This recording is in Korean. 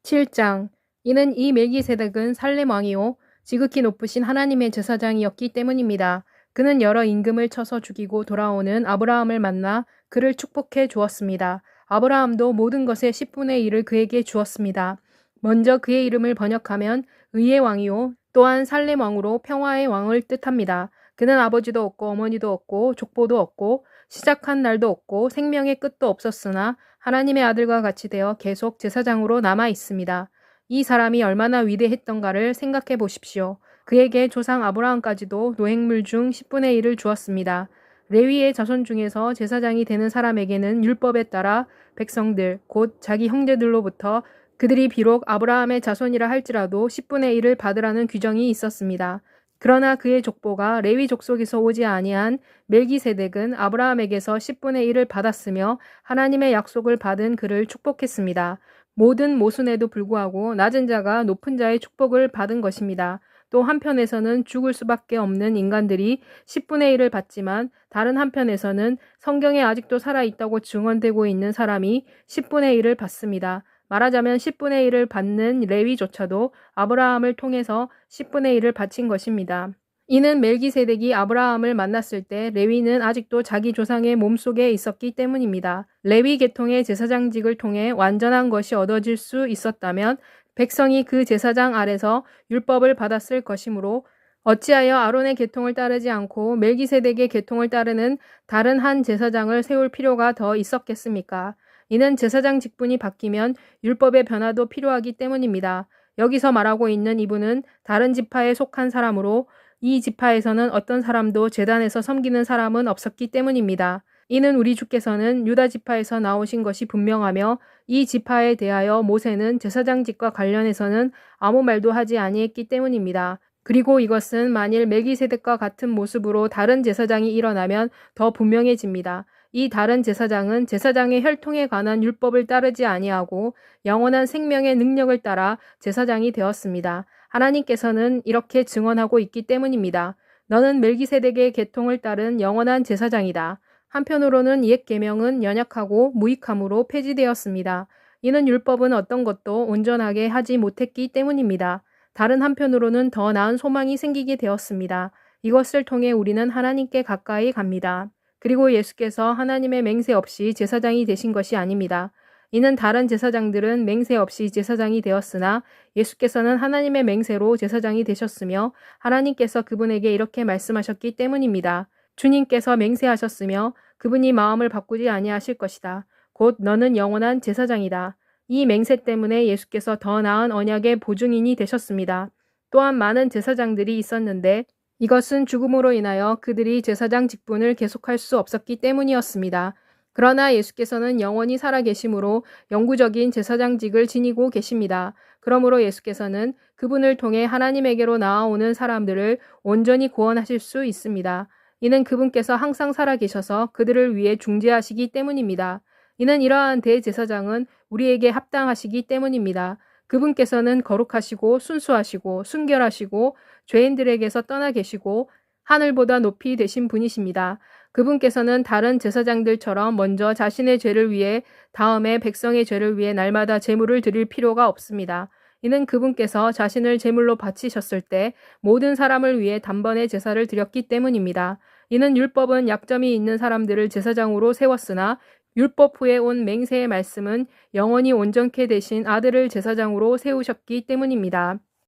7장. 이는 이 멜기세덱은 살렘 왕이요 지극히 높으신 하나님의 제사장이었기 때문입니다. 그는 여러 임금을 쳐서 죽이고 돌아오는 아브라함을 만나 그를 축복해 주었습니다. 아브라함도 모든 것의 10분의 1을 그에게 주었습니다. 먼저 그의 이름을 번역하면 의의 왕이요 또한 살렘 왕으로 평화의 왕을 뜻합니다. 그는 아버지도 없고 어머니도 없고 족보도 없고 시작한 날도 없고 생명의 끝도 없었으나 하나님의 아들과 같이 되어 계속 제사장으로 남아 있습니다. 이 사람이 얼마나 위대했던가를 생각해 보십시오. 그에게 조상 아브라함까지도 노획물 중 10분의 1을 주었습니다. 레위의 자손 중에서 제사장이 되는 사람에게는 율법에 따라 백성들, 곧 자기 형제들로부터 그들이 비록 아브라함의 자손이라 할지라도 10분의 1을 받으라는 규정이 있었습니다. 그러나 그의 족보가 레위 족속에서 오지 아니한 멜기세덱은 아브라함에게서 10분의 1을 받았으며 하나님의 약속을 받은 그를 축복했습니다. 모든 모순에도 불구하고 낮은 자가 높은 자의 축복을 받은 것입니다. 또 한편에서는 죽을 수밖에 없는 인간들이 10분의 1을 받지만 다른 한편에서는 성경에 아직도 살아있다고 증언되고 있는 사람이 10분의 1을 받습니다. 말하자면 10분의 1을 받는 레위조차도 아브라함을 통해서 10분의 1을 바친 것입니다. 이는 멜기세덱이 아브라함을 만났을 때 레위는 아직도 자기 조상의 몸속에 있었기 때문입니다. 레위 계통의 제사장직을 통해 완전한 것이 얻어질 수 있었다면 백성이 그 제사장 아래서 율법을 받았을 것이므로 어찌하여 아론의 계통을 따르지 않고 멜기세덱의 계통을 따르는 다른 한 제사장을 세울 필요가 더 있었겠습니까? 이는 제사장 직분이 바뀌면 율법의 변화도 필요하기 때문입니다. 여기서 말하고 있는 이분은 다른 지파에 속한 사람으로 이 지파에서는 어떤 사람도 제단에서 섬기는 사람은 없었기 때문입니다. 이는 우리 주께서는 유다 지파에서 나오신 것이 분명하며 이 지파에 대하여 모세는 제사장직과 관련해서는 아무 말도 하지 아니했기 때문입니다. 그리고 이것은 만일 멜기세덱과 같은 모습으로 다른 제사장이 일어나면 더 분명해집니다. 이 다른 제사장은 제사장의 혈통에 관한 율법을 따르지 아니하고 영원한 생명의 능력을 따라 제사장이 되었습니다. 하나님께서는 이렇게 증언하고 있기 때문입니다. 너는 멜기세덱의 계통을 따른 영원한 제사장이다. 한편으로는 옛 계명은 연약하고 무익함으로 폐지되었습니다. 이는 율법은 어떤 것도 온전하게 하지 못했기 때문입니다. 다른 한편으로는 더 나은 소망이 생기게 되었습니다. 이것을 통해 우리는 하나님께 가까이 갑니다. 그리고 예수께서 하나님의 맹세 없이 제사장이 되신 것이 아닙니다. 이는 다른 제사장들은 맹세 없이 제사장이 되었으나 예수께서는 하나님의 맹세로 제사장이 되셨으며 하나님께서 그분에게 이렇게 말씀하셨기 때문입니다. 주님께서 맹세하셨으며 그분이 마음을 바꾸지 아니하실 것이다. 곧 너는 영원한 제사장이다. 이 맹세 때문에 예수께서 더 나은 언약의 보증인이 되셨습니다. 또한 많은 제사장들이 있었는데 이것은 죽음으로 인하여 그들이 제사장 직분을 계속할 수 없었기 때문이었습니다. 그러나 예수께서는 영원히 살아계심으로 영구적인 제사장직을 지니고 계십니다. 그러므로 예수께서는 그분을 통해 하나님에게로 나아오는 사람들을 온전히 구원하실 수 있습니다. 이는 그분께서 항상 살아계셔서 그들을 위해 중재하시기 때문입니다. 이는 이러한 대제사장은 우리에게 합당하시기 때문입니다. 그분께서는 거룩하시고 순수하시고 순결하시고 죄인들에게서 떠나 계시고 하늘보다 높이 되신 분이십니다. 그분께서는 다른 제사장들처럼 먼저 자신의 죄를 위해 다음에 백성의 죄를 위해 날마다 제물을 드릴 필요가 없습니다. 이는 그분께서 자신을 제물로 바치셨을 때 모든 사람을 위해 단번에 제사를 드렸기 때문입니다. 이는 율법은 약점이 있는 사람들을 제사장으로 세웠으나 율법 후에 온 맹세의 말씀은 영원히 온전케 되신 아들을 제사장으로 세우셨기 때문입니다.